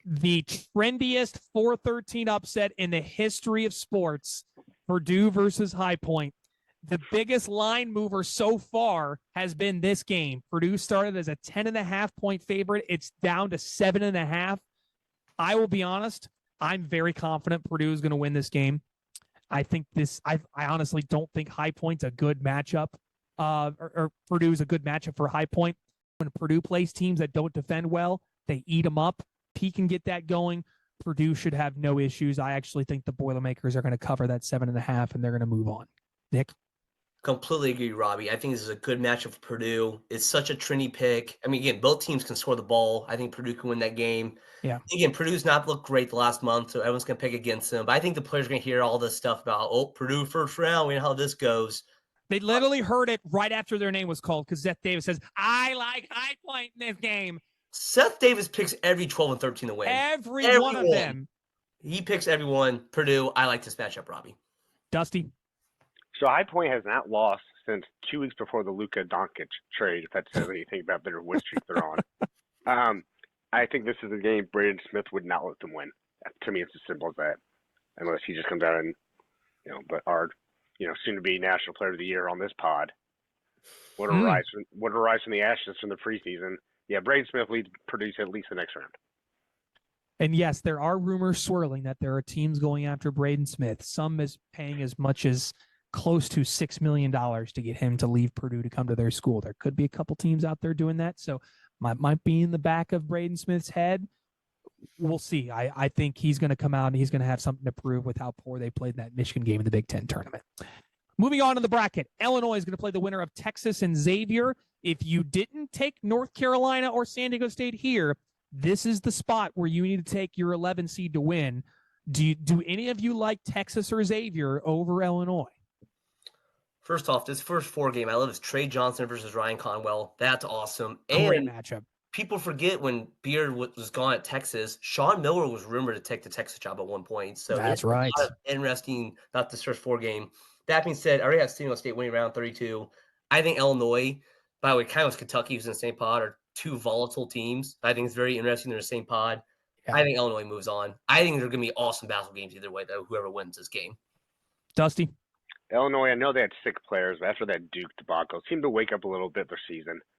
the trendiest 4-13 upset in the history of sports, Purdue versus High Point. The biggest line mover so far has been this game. Purdue started as a 10.5-point favorite. It's down to 7.5. I will be honest, I'm very confident Purdue is going to win this game. I honestly don't think High Point's a good matchup. Or Purdue's a good matchup for High Point. When Purdue plays teams that don't defend well, they eat them up. He can get that going. Purdue should have no issues. I actually think the Boilermakers are going to cover that 7.5 and they're going to move on. Nick? Completely agree, Robbie. I think this is a good matchup for Purdue. It's such a trendy pick. I mean, again, both teams can score the ball. I think Purdue can win that game. Yeah. Again, Purdue's not looked great the last month, so everyone's going to pick against them. But I think the players are going to hear all this stuff about, Purdue first round. We know how this goes. They literally heard it right after their name was called because Seth Davis says, I like High Point in this game. Seth Davis picks every 12 and 13 to win. Every one of them. He picks everyone. Purdue, I like this matchup, Robbie. Dusty? So High Point has not lost since 2 weeks before the Luka Doncic trade, if that says anything about their win streak they're on. I think this is a game Braden Smith would not let them win. To me, it's as simple as that. Unless he just comes out and, but our, soon-to-be National Player of the Year on this pod. What a rise from the ashes from the preseason. Yeah, Braden Smith leads Purdue to at least the next round. And yes, there are rumors swirling that there are teams going after Braden Smith. Some is paying as much as close to $6 million to get him to leave Purdue to come to their school. There could be a couple teams out there doing that. So might be in the back of Braden Smith's head. We'll see. I think he's going to come out and he's going to have something to prove with how poor they played in that Michigan game in the Big Ten tournament. Moving on to the bracket, Illinois is going to play the winner of Texas and Xavier. If you didn't take North Carolina or San Diego State here, this is the spot where you need to take your 11 seed to win. Do any of you like Texas or Xavier over Illinois? First off, this first 4 game, I love is Trey Johnson versus Ryan Conwell. That's awesome. Great And matchup. people forget when Beard was gone at Texas, Sean Miller was rumored to take the Texas job at one point. So that's right. A lot of interesting, not this first 4 game. That being said, I already have San Diego State winning round 32. I think Illinois, by the way, kind of was Kentucky, who's in the same pod, are 2 volatile teams. I think it's very interesting they're in the same pod. Yeah. I think Illinois moves on. I think there are going to be awesome basketball games either way, though, whoever wins this game. Dusty? Illinois, I know they had 6 players, but after that Duke debacle, seemed to wake up a little bit their season.